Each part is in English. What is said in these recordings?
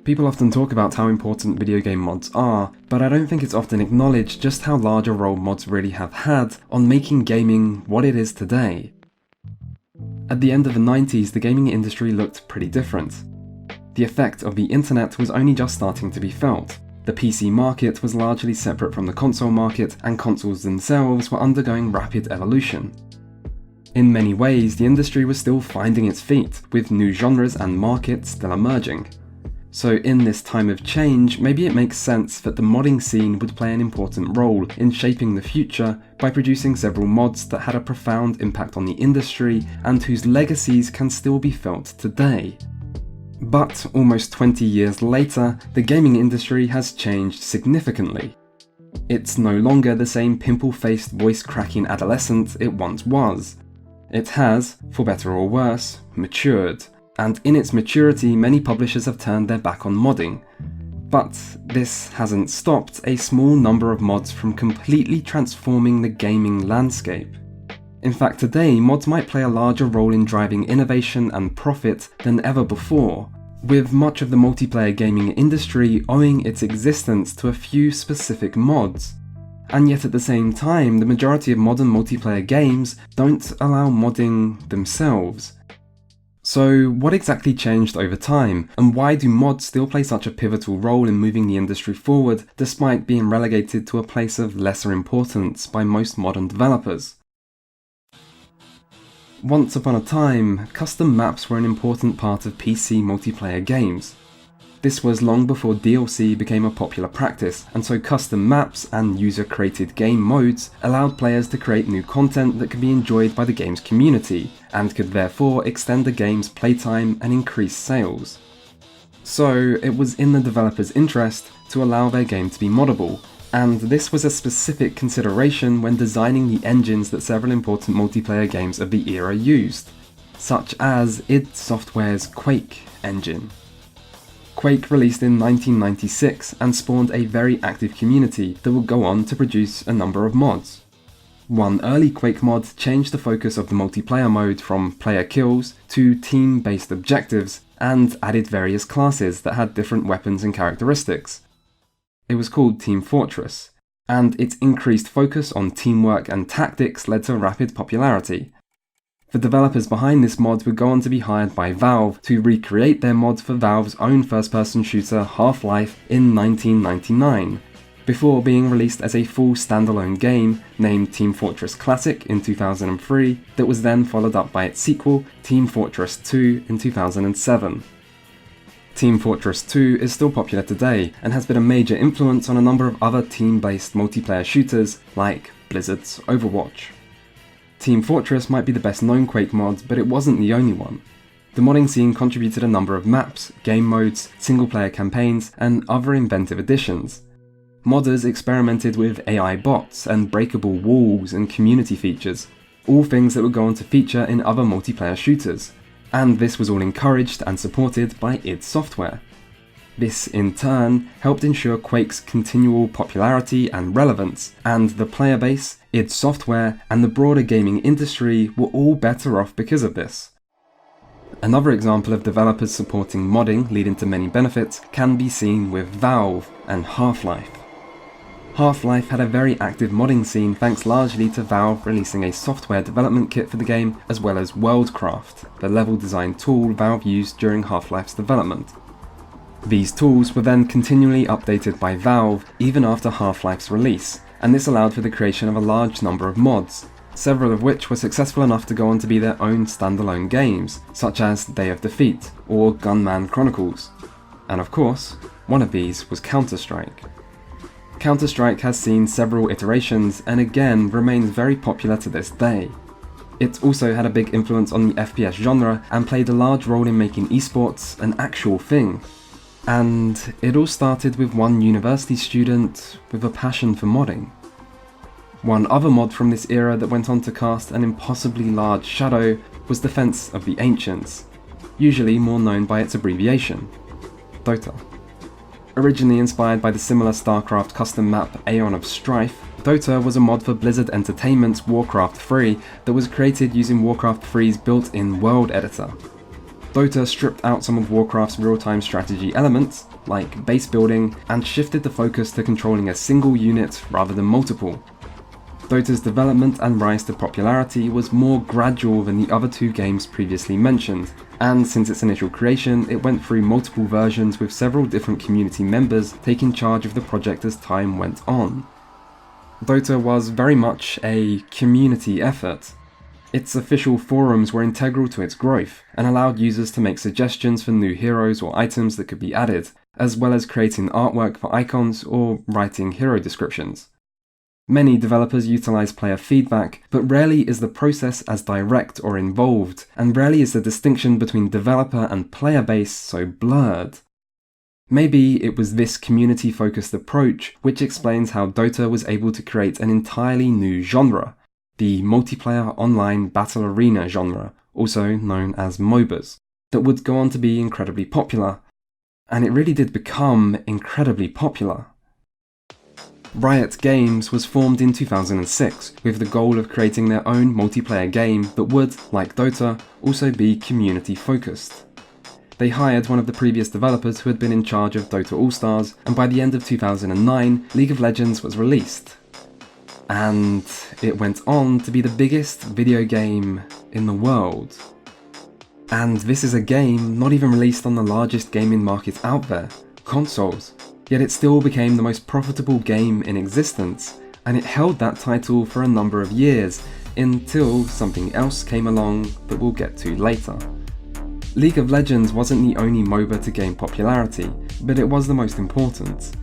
People often talk about how important video game mods are, but I don't think it's often acknowledged just how large a role mods really have had on making gaming what it is today. At the end of the 90s, the gaming industry looked pretty different. The effect of the internet was only just starting to be felt. The PC market was largely separate from the console market, and consoles themselves were undergoing rapid evolution. In many ways, the industry was still finding its feet, with new genres and markets still emerging. So in this time of change, maybe it makes sense that the modding scene would play an important role in shaping the future by producing several mods that had a profound impact on the industry and whose legacies can still be felt today. But almost 20 years later, the gaming industry has changed significantly. It's no longer the same pimple-faced, voice-cracking adolescent it once was. It has, for better or worse, matured. And in its maturity, many publishers have turned their back on modding. But this hasn't stopped a small number of mods from completely transforming the gaming landscape. In fact, today, mods might play a larger role in driving innovation and profit than ever before, with much of the multiplayer gaming industry owing its existence to a few specific mods. And yet at the same time, the majority of modern multiplayer games don't allow modding themselves. So what exactly changed over time, and why do mods still play such a pivotal role in moving the industry forward, despite being relegated to a place of lesser importance by most modern developers? Once upon a time, custom maps were an important part of PC multiplayer games. This was long before DLC became a popular practice, and so custom maps and user-created game modes allowed players to create new content that could be enjoyed by the game's community, and could therefore extend the game's playtime and increase sales. So it was in the developer's interest to allow their game to be moddable, and this was a specific consideration when designing the engines that several important multiplayer games of the era used, such as id Software's Quake engine. Quake released in 1996 and spawned a very active community that would go on to produce a number of mods. One early Quake mod changed the focus of the multiplayer mode from player kills to team-based objectives, and added various classes that had different weapons and characteristics. It was called Team Fortress, and its increased focus on teamwork and tactics led to rapid popularity. The developers behind this mod would go on to be hired by Valve to recreate their mod for Valve's own first-person shooter Half-Life in 1999, before being released as a full standalone game named Team Fortress Classic in 2003, that was then followed up by its sequel, Team Fortress 2 in 2007. Team Fortress 2 is still popular today, and has been a major influence on a number of other team-based multiplayer shooters like Blizzard's Overwatch. Team Fortress might be the best known Quake mod, but it wasn't the only one. The modding scene contributed a number of maps, game modes, single-player campaigns, and other inventive additions. Modders experimented with AI bots and breakable walls and community features, all things that would go on to feature in other multiplayer shooters, and this was all encouraged and supported by id Software. This, in turn, helped ensure Quake's continual popularity and relevance, and the player base, id Software, and the broader gaming industry were all better off because of this. Another example of developers supporting modding leading to many benefits can be seen with Valve and Half-Life. Half-Life had a very active modding scene thanks largely to Valve releasing a software development kit for the game, as well as Worldcraft, the level design tool Valve used during Half-Life's development. These tools were then continually updated by Valve even after Half-Life's release, and this allowed for the creation of a large number of mods, several of which were successful enough to go on to be their own standalone games, such as Day of Defeat or Gunman Chronicles. And of course, one of these was Counter-Strike. Counter-Strike has seen several iterations and again remains very popular to this day. It also had a big influence on the FPS genre and played a large role in making esports an actual thing. And it all started with one university student with a passion for modding. One other mod from this era that went on to cast an impossibly large shadow was Defense of the Ancients, usually more known by its abbreviation, Dota. Originally inspired by the similar StarCraft custom map Aeon of Strife, Dota was a mod for Blizzard Entertainment's Warcraft 3 that was created using Warcraft 3's built-in world editor. Dota stripped out some of Warcraft's real-time strategy elements, like base building, and shifted the focus to controlling a single unit rather than multiple. Dota's development and rise to popularity was more gradual than the other two games previously mentioned, and since its initial creation, it went through multiple versions with several different community members taking charge of the project as time went on. Dota was very much a community effort. Its official forums were integral to its growth, and allowed users to make suggestions for new heroes or items that could be added, as well as creating artwork for icons or writing hero descriptions. Many developers utilize player feedback, but rarely is the process as direct or involved, and rarely is the distinction between developer and player base so blurred. Maybe it was this community-focused approach which explains how Dota was able to create an entirely new genre, the multiplayer online battle arena genre, also known as MOBAs, that would go on to be incredibly popular. And it really did become incredibly popular. Riots Games was formed in 2006 with the goal of creating their own multiplayer game that would, like Dota, also be community focused. They hired one of the previous developers who had been in charge of Dota All-Stars, and by the end of 2009, League of Legends was released. And it went on to be the biggest video game in the world. And this is a game not even released on the largest gaming market out there, consoles. Yet it still became the most profitable game in existence, and it held that title for a number of years, until something else came along that we'll get to later. League of Legends wasn't the only MOBA to gain popularity, but it was the most important.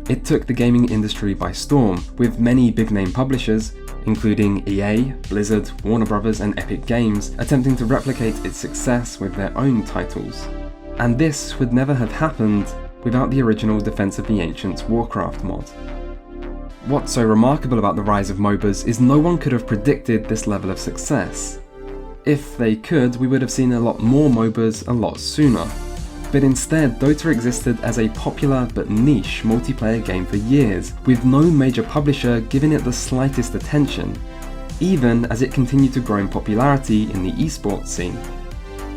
It took the gaming industry by storm, with many big-name publishers, including EA, Blizzard, Warner Bros. And Epic Games, attempting to replicate its success with their own titles. And this would never have happened without the original Defense of the Ancients Warcraft mod. What's so remarkable about the rise of MOBAs is no one could have predicted this level of success. If they could, we would have seen a lot more MOBAs a lot sooner. But instead, Dota existed as a popular but niche multiplayer game for years, with no major publisher giving it the slightest attention, even as it continued to grow in popularity in the esports scene.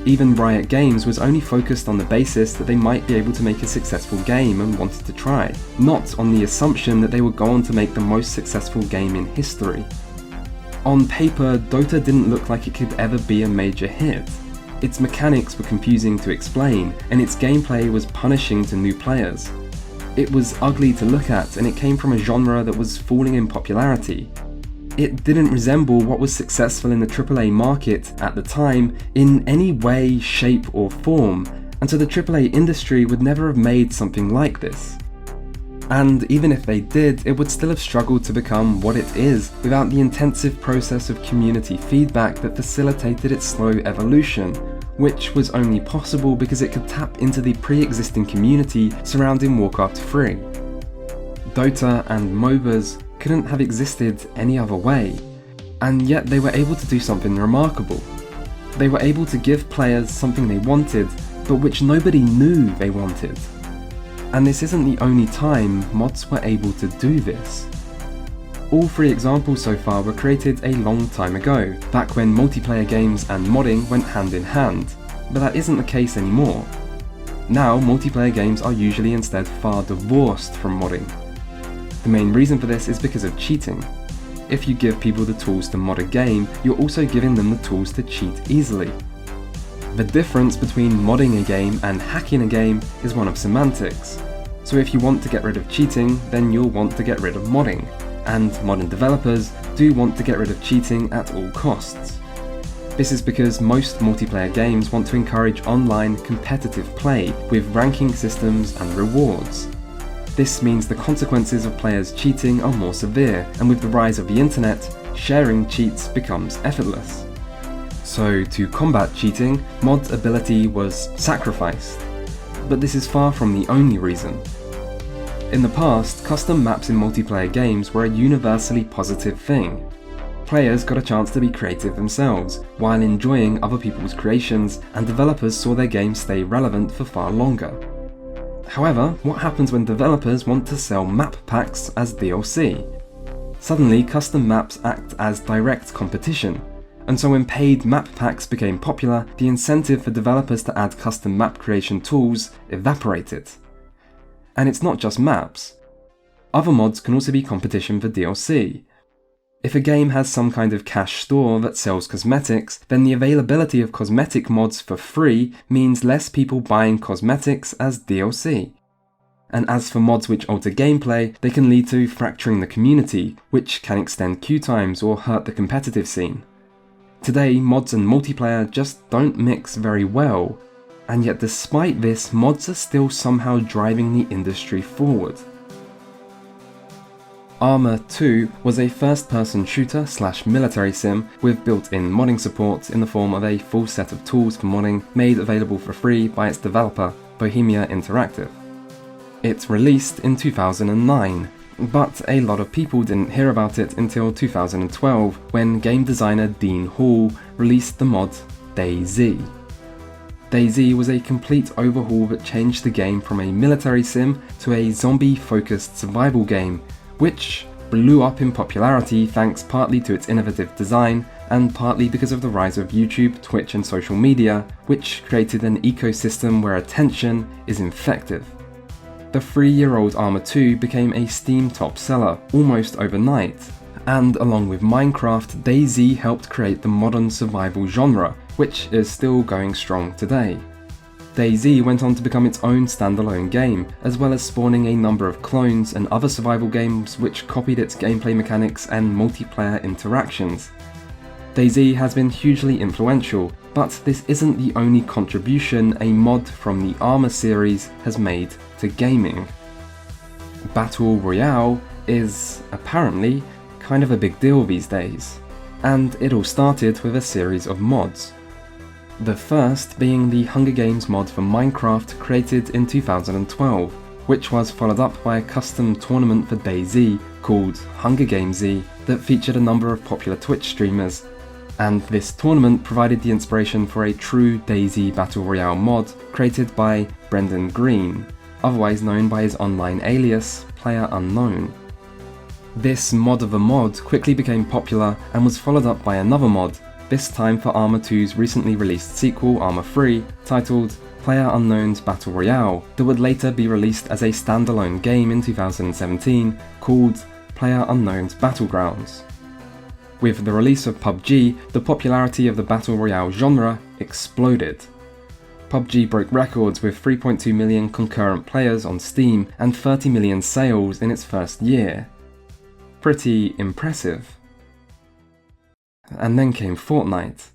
Even Riot Games was only focused on the basis that they might be able to make a successful game and wanted to try, not on the assumption that they would go on to make the most successful game in history. On paper, Dota didn't look like it could ever be a major hit. Its mechanics were confusing to explain, and its gameplay was punishing to new players. It was ugly to look at, and it came from a genre that was falling in popularity. It didn't resemble what was successful in the AAA market at the time in any way, shape or form, and so the AAA industry would never have made something like this. And even if they did, it would still have struggled to become what it is without the intensive process of community feedback that facilitated its slow evolution, which was only possible because it could tap into the pre-existing community surrounding Warcraft 3. Dota and MOBAs couldn't have existed any other way, and yet they were able to do something remarkable. They were able to give players something they wanted, but which nobody knew they wanted. And this isn't the only time mods were able to do this. All three examples so far were created a long time ago, back when multiplayer games and modding went hand in hand, but that isn't the case anymore. Now, multiplayer games are usually instead far divorced from modding. The main reason for this is because of cheating. If you give people the tools to mod a game, you're also giving them the tools to cheat easily. The difference between modding a game and hacking a game is one of semantics. So if you want to get rid of cheating, then you'll want to get rid of modding. And modern developers do want to get rid of cheating at all costs. This is because most multiplayer games want to encourage online competitive play with ranking systems and rewards. This means the consequences of players cheating are more severe, and with the rise of the internet, sharing cheats becomes effortless. So to combat cheating, mod ability was sacrificed. But this is far from the only reason. In the past, custom maps in multiplayer games were a universally positive thing. Players got a chance to be creative themselves, while enjoying other people's creations, and developers saw their game stay relevant for far longer. However, what happens when developers want to sell map packs as DLC? Suddenly, custom maps act as direct competition, And so when paid map packs became popular, the incentive for developers to add custom map creation tools evaporated. And it's not just maps. Other mods can also be competition for DLC. If a game has some kind of cash store that sells cosmetics, then the availability of cosmetic mods for free means less people buying cosmetics as DLC. And as for mods which alter gameplay, they can lead to fracturing the community, which can extend queue times or hurt the competitive scene. Today, mods and multiplayer just don't mix very well, and yet despite this, mods are still somehow driving the industry forward. Arma 2 was a first-person shooter / military sim with built-in modding support in the form of a full set of tools for modding made available for free by its developer, Bohemia Interactive. It released in 2009, but a lot of people didn't hear about it until 2012 when game designer Dean Hall released the mod Dayz. Dayz was a complete overhaul that changed the game from a military sim to a zombie-focused survival game, which blew up in popularity thanks partly to its innovative design and partly because of the rise of YouTube, Twitch and social media, which created an ecosystem where attention is infective. The 3-year-old Arma 2 became a Steam top seller almost overnight, and along with Minecraft, Dayz helped create the modern survival genre, which is still going strong today. Dayz went on to become its own standalone game, as well as spawning a number of clones and other survival games which copied its gameplay mechanics and multiplayer interactions. Dayz has been hugely influential, but this isn't the only contribution a mod from the Arma series has made to gaming. Battle Royale is, apparently, kind of a big deal these days, and it all started with a series of mods. The first being the Hunger Games mod for Minecraft created in 2012, which was followed up by a custom tournament for Dayz called Hunger Games that featured a number of popular Twitch streamers, and this tournament provided the inspiration for a true Dayz Battle Royale mod created by Brendan Green, otherwise known by his online alias, Player Unknown. This mod of a mod quickly became popular and was followed up by another mod, this time for Arma 2's recently released sequel, Arma 3, titled Player Unknown's Battle Royale, that would later be released as a standalone game in 2017 called Player Unknown's Battlegrounds. With the release of PUBG, the popularity of the Battle Royale genre exploded. PUBG broke records with 3.2 million concurrent players on Steam and 30 million sales in its first year. Pretty impressive. And then came Fortnite.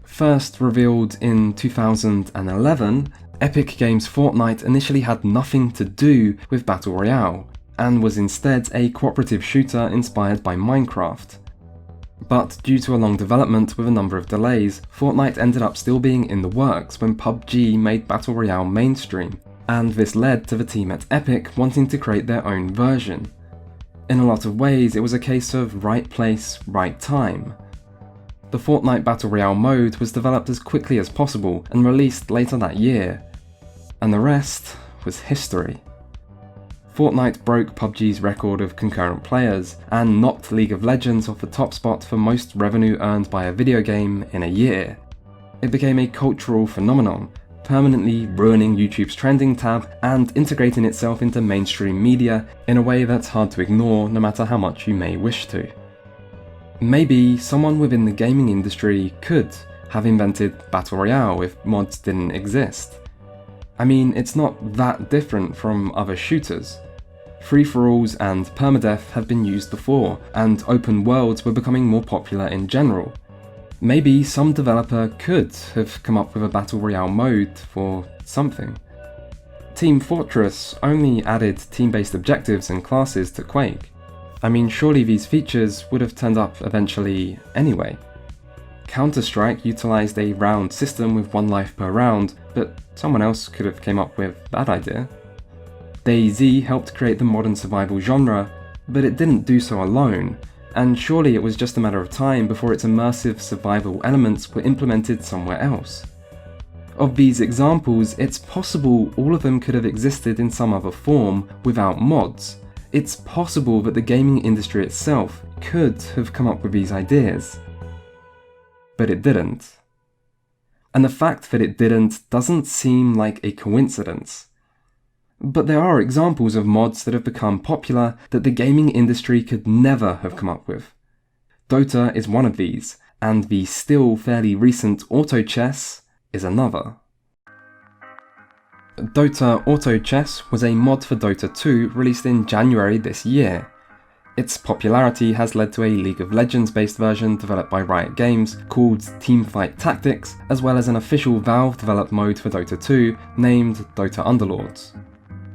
First revealed in 2011, Epic Games' Fortnite initially had nothing to do with Battle Royale, and was instead a cooperative shooter inspired by Minecraft. But due to a long development with a number of delays, Fortnite ended up still being in the works when PUBG made Battle Royale mainstream, and this led to the team at Epic wanting to create their own version. In a lot of ways, it was a case of right place, right time. The Fortnite Battle Royale mode was developed as quickly as possible and released later that year, and the rest was history. Fortnite broke PUBG's record of concurrent players and knocked League of Legends off the top spot for most revenue earned by a video game in a year. It became a cultural phenomenon, permanently ruining YouTube's trending tab and integrating itself into mainstream media in a way that's hard to ignore no matter how much you may wish to. Maybe someone within the gaming industry could have invented Battle Royale if mods didn't exist. I mean, it's not that different from other shooters. Free-for-alls and permadeath have been used before, and open worlds were becoming more popular in general. Maybe some developer could have come up with a Battle Royale mode for something. Team Fortress only added team-based objectives and classes to Quake. I mean, surely these features would have turned up eventually anyway. Counter-Strike utilised a round system with 1 life per round, but someone else could have came up with that idea. Dayz helped create the modern survival genre, but it didn't do so alone, and surely it was just a matter of time before its immersive survival elements were implemented somewhere else. Of these examples, it's possible all of them could have existed in some other form without mods. It's possible that the gaming industry itself could have come up with these ideas. but it didn't. And the fact that it didn't doesn't seem like a coincidence. But there are examples of mods that have become popular that the gaming industry could never have come up with. Dota is one of these, and the still fairly recent Auto Chess is another. Dota Auto Chess was a mod for Dota 2 released in January this year. Its popularity has led to a League of Legends based version developed by Riot Games called Teamfight Tactics, as well as an official Valve developed mode for Dota 2 named Dota Underlords.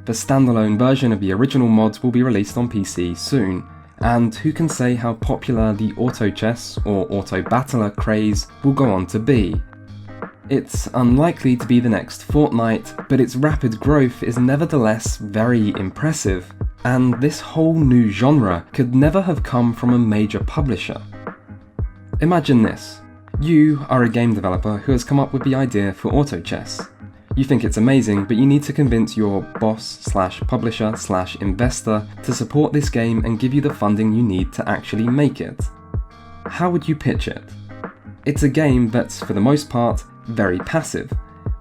The standalone version of the original mods will be released on PC soon, and who can say how popular the Auto Chess or Auto Battler craze will go on to be. It's unlikely to be the next Fortnite, but its rapid growth is nevertheless very impressive, and this whole new genre could never have come from a major publisher. Imagine this. You are a game developer who has come up with the idea for Auto Chess. You think it's amazing, but you need to convince your boss/publisher/investor to support this game and give you the funding you need to actually make it. How would you pitch it? It's a game that's, for the most part, very passive,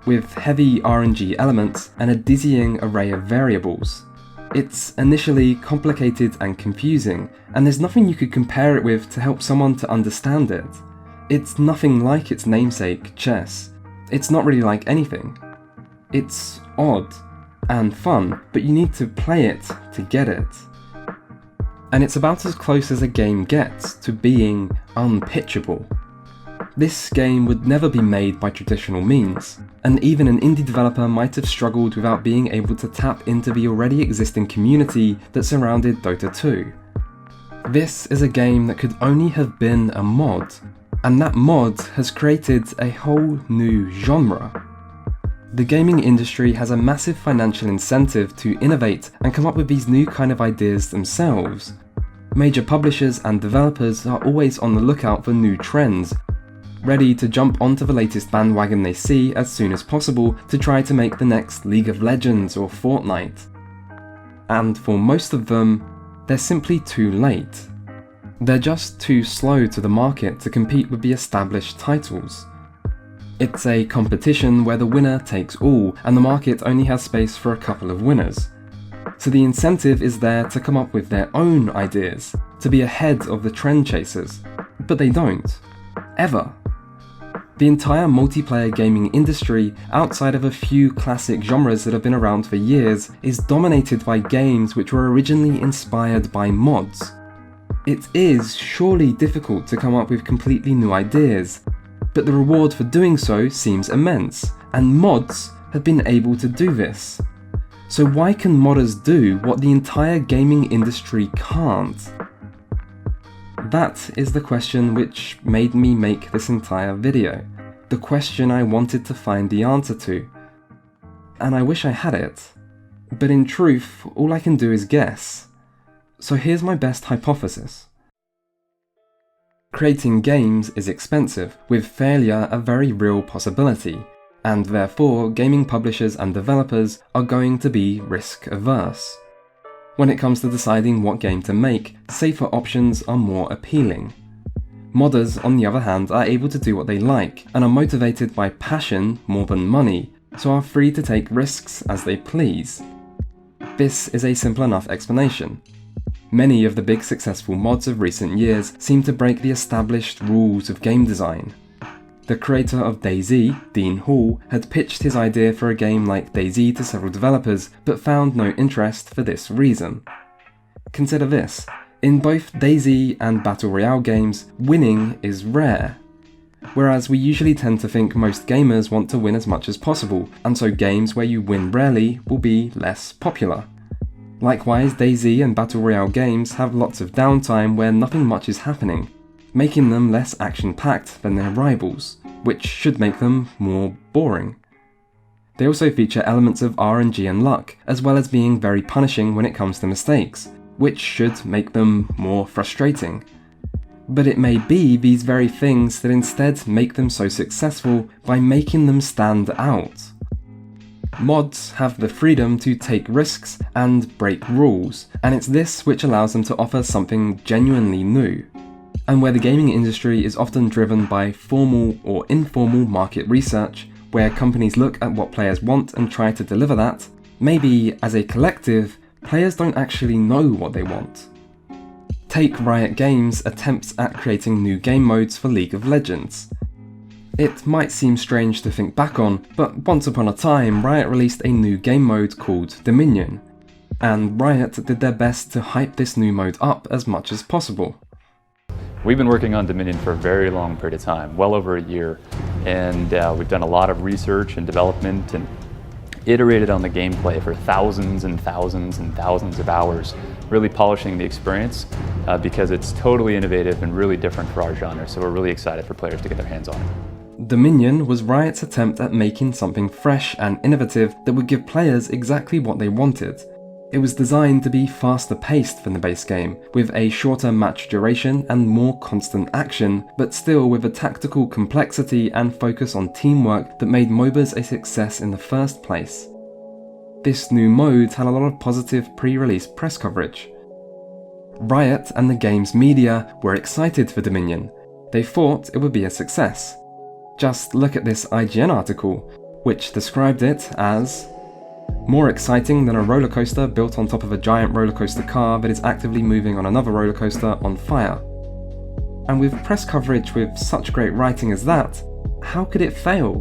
with heavy RNG elements and a dizzying array of variables. It's initially complicated and confusing, and there's nothing you could compare it with to help someone to understand it. It's nothing like its namesake, chess. It's not really like anything. It's odd and fun, but you need to play it to get it. And it's about as close as a game gets to being unpitchable. This game would never be made by traditional means, and even an indie developer might have struggled without being able to tap into the already existing community that surrounded Dota 2. This is a game that could only have been a mod, and that mod has created a whole new genre. The gaming industry has a massive financial incentive to innovate and come up with these new kind of ideas themselves. Major publishers and developers are always on the lookout for new trends, ready to jump onto the latest bandwagon they see as soon as possible to try to make the next League of Legends or Fortnite. And for most of them, they're simply too late. They're just too slow to the market to compete with the established titles. It's a competition where the winner takes all, and the market only has space for a couple of winners. So the incentive is there to come up with their own ideas, to be ahead of the trend chasers. But they don't. Ever. The entire multiplayer gaming industry, outside of a few classic genres that have been around for years, is dominated by games which were originally inspired by mods. It is surely difficult to come up with completely new ideas, but the reward for doing so seems immense, and mods have been able to do this. So why can modders do what the entire gaming industry can't? That is the question which made me make this entire video. The question I wanted to find the answer to. And I wish I had it. But in truth, all I can do is guess. So here's my best hypothesis. Creating games is expensive, with failure a very real possibility, and therefore gaming publishers and developers are going to be risk averse. When it comes to deciding what game to make, safer options are more appealing. Modders, on the other hand, are able to do what they like, and are motivated by passion more than money, so are free to take risks as they please. This is a simple enough explanation. Many of the big successful mods of recent years seem to break the established rules of game design. The creator of Dayz, Dean Hall, had pitched his idea for a game like Dayz to several developers, but found no interest for this reason. Consider this. In both Dayz and Battle Royale games, winning is rare. Whereas we usually tend to think most gamers want to win as much as possible, and so games where you win rarely will be less popular. Likewise, Dayz and Battle Royale games have lots of downtime where nothing much is happening, making them less action-packed than their rivals, which should make them more boring. They also feature elements of RNG and luck, as well as being very punishing when it comes to mistakes, which should make them more frustrating. But it may be these very things that instead make them so successful by making them stand out. Mods have the freedom to take risks and break rules, and it's this which allows them to offer something genuinely new. and where the gaming industry is often driven by formal or informal market research, where companies look at what players want and try to deliver that, maybe as a collective, players don't actually know what they want. Take Riot Games' attempts at creating new game modes for League of Legends. It might seem strange to think back on, but once upon a time Riot released a new game mode called Dominion, and Riot did their best to hype this new mode up as much as possible. We've been working on Dominion for a very long period of time, well over a year, and we've done a lot of research and development and iterated on the gameplay for thousands and thousands and thousands of hours, really polishing the experience because it's totally innovative and really different for our genre, so we're really excited for players to get their hands on it. Dominion was Riot's attempt at making something fresh and innovative that would give players exactly what they wanted. It was designed to be faster paced than the base game, with a shorter match duration and more constant action, but still with a tactical complexity and focus on teamwork that made MOBAs a success in the first place. This new mode had a lot of positive pre-release press coverage. Riot and the game's media were excited for Dominion. They thought it would be a success. Just look at this IGN article, which described it as more exciting than a roller coaster built on top of a giant roller coaster car that is actively moving on another roller coaster on fire. And with press coverage with such great writing as that, how could it fail?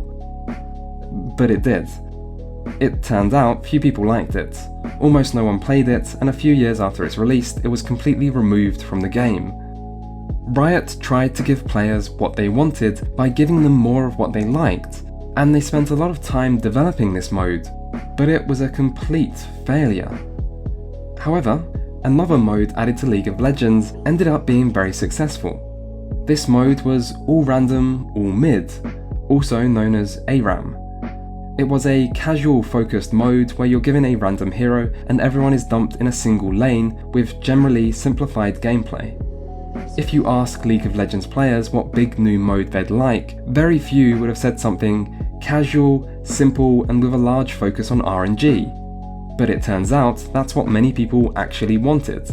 But it did. It turned out few people liked it, almost no one played it, and a few years after its release, it was completely removed from the game. Riot tried to give players what they wanted by giving them more of what they liked, and they spent a lot of time developing this mode, but it was a complete failure. However, another mode added to League of Legends ended up being very successful. This mode was All Random, All Mid, also known as ARAM. It was a casual focused mode where you're given a random hero and everyone is dumped in a single lane with generally simplified gameplay. If you ask League of Legends players what big new mode they'd like, very few would have said something casual, simple, and with a large focus on RNG. But it turns out that's what many people actually wanted.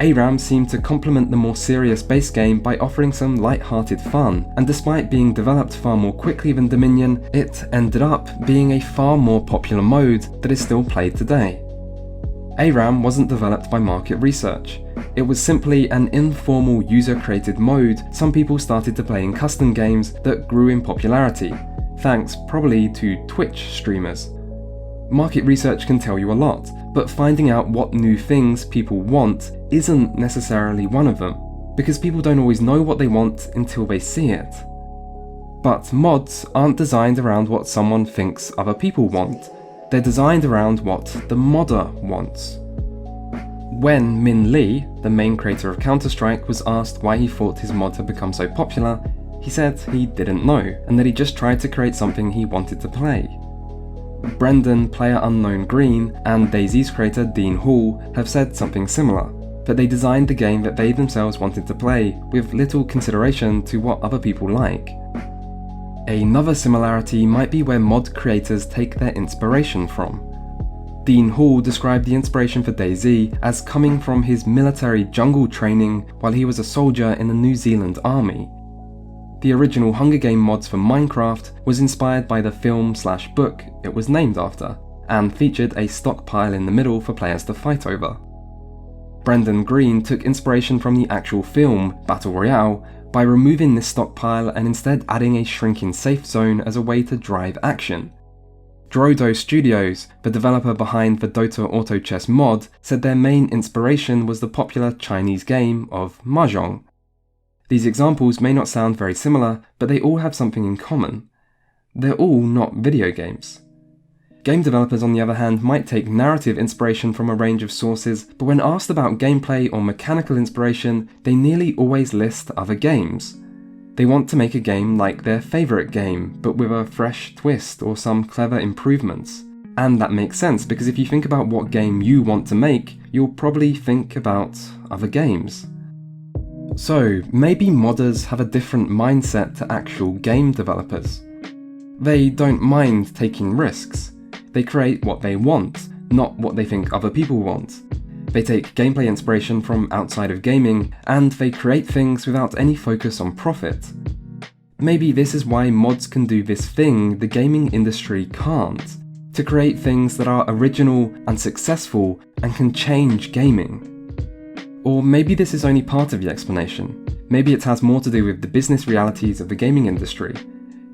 ARAM seemed to complement the more serious base game by offering some light-hearted fun, and despite being developed far more quickly than Dominion, it ended up being a far more popular mode that is still played today. ARAM wasn't developed by market research. It was simply an informal user-created mode some people started to play in custom games that grew in popularity, thanks probably to Twitch streamers. Market research can tell you a lot, but finding out what new things people want isn't necessarily one of them, because people don't always know what they want until they see it. But mods aren't designed around what someone thinks other people want, they're designed around what the modder wants. When Min Lee, the main creator of Counter-Strike, was asked why he thought his mod had become so popular, he said he didn't know, and that he just tried to create something he wanted to play. Brendan PlayerUnknownGreen and Dayz's creator Dean Hall have said something similar, that they designed the game that they themselves wanted to play with little consideration to what other people like. Another similarity might be where mod creators take their inspiration from. Dean Hall described the inspiration for Dayz as coming from his military jungle training while he was a soldier in the New Zealand Army. The original Hunger Game mods for Minecraft was inspired by the film/book it was named after, and featured a stockpile in the middle for players to fight over. Brendan Green took inspiration from the actual film, Battle Royale, by removing this stockpile and instead adding a shrinking safe zone as a way to drive action. Drodo Studios, the developer behind the Dota Auto Chess mod, said their main inspiration was the popular Chinese game of Mahjong. These examples may not sound very similar, but they all have something in common. They're all not video games. Game developers, on the other hand, might take narrative inspiration from a range of sources, but when asked about gameplay or mechanical inspiration, they nearly always list other games. They want to make a game like their favourite game, but with a fresh twist or some clever improvements. And that makes sense, because if you think about what game you want to make, you'll probably think about other games. So, maybe modders have a different mindset to actual game developers. They don't mind taking risks. They create what they want, not what they think other people want. They take gameplay inspiration from outside of gaming, and they create things without any focus on profit. Maybe this is why mods can do this thing the gaming industry can't, to create things that are original and successful and can change gaming. Or maybe this is only part of the explanation. Maybe it has more to do with the business realities of the gaming industry.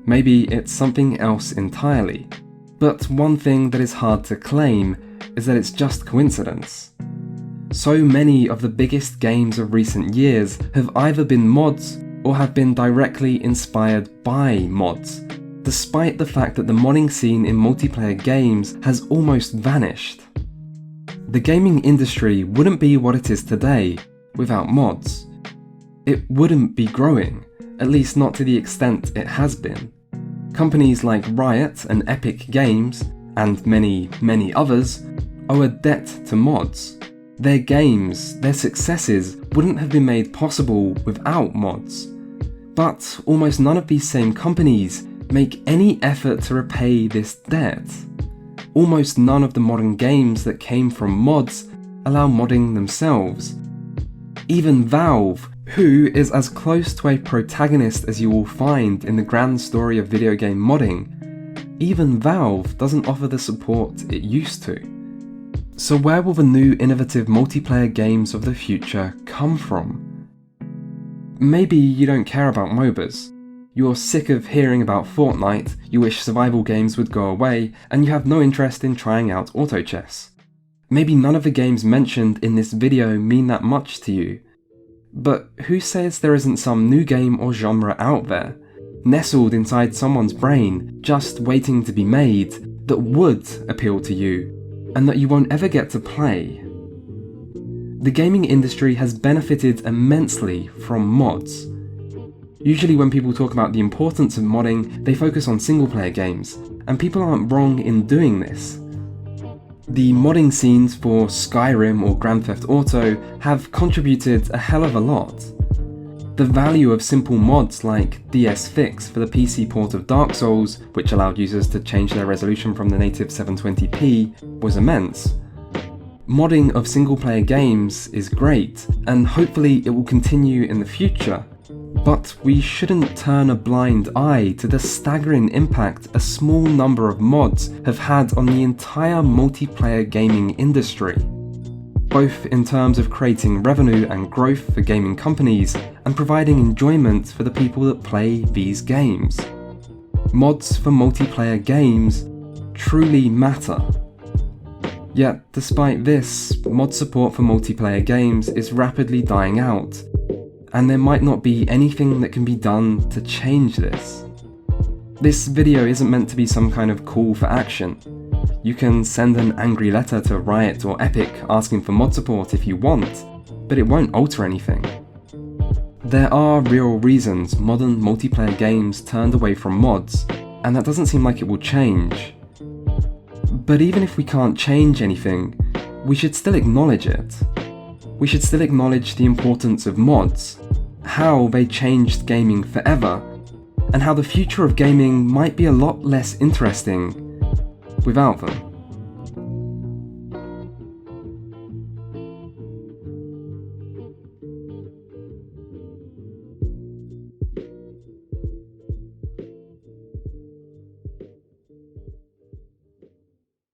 Maybe it's something else entirely. But one thing that is hard to claim is that it's just coincidence. So many of the biggest games of recent years have either been mods or have been directly inspired by mods, despite the fact that the modding scene in multiplayer games has almost vanished. The gaming industry wouldn't be what it is today without mods. It wouldn't be growing, at least not to the extent it has been. Companies like Riot and Epic Games, and many, many others, owe a debt to mods. Their games, their successes, wouldn't have been made possible without mods. But almost none of these same companies make any effort to repay this debt. Almost none of the modern games that came from mods allow modding themselves. Even Valve, who is as close to a protagonist as you will find in the grand story of video game modding, even Valve doesn't offer the support it used to. So where will the new innovative multiplayer games of the future come from? Maybe you don't care about MOBAs. You're sick of hearing about Fortnite, you wish survival games would go away, and you have no interest in trying out auto chess. Maybe none of the games mentioned in this video mean that much to you. But who says there isn't some new game or genre out there, nestled inside someone's brain, just waiting to be made, that would appeal to you, and that you won't ever get to play? The gaming industry has benefited immensely from mods. Usually when people talk about the importance of modding, they focus on single-player games, and people aren't wrong in doing this. The modding scenes for Skyrim or Grand Theft Auto have contributed a hell of a lot. The value of simple mods like DS Fix for the PC port of Dark Souls, which allowed users to change their resolution from the native 720p, was immense. Modding of single-player games is great, and hopefully it will continue in the future. But we shouldn't turn a blind eye to the staggering impact a small number of mods have had on the entire multiplayer gaming industry, both in terms of creating revenue and growth for gaming companies and providing enjoyment for the people that play these games. Mods for multiplayer games truly matter. Yet, despite this, mod support for multiplayer games is rapidly dying out, and there might not be anything that can be done to change this. This video isn't meant to be some kind of call for action. You can send an angry letter to Riot or Epic asking for mod support if you want, but it won't alter anything. There are real reasons modern multiplayer games turned away from mods, and that doesn't seem like it will change. But even if we can't change anything, we should still acknowledge it. We should still acknowledge the importance of mods, how they changed gaming forever, and how the future of gaming might be a lot less interesting without them.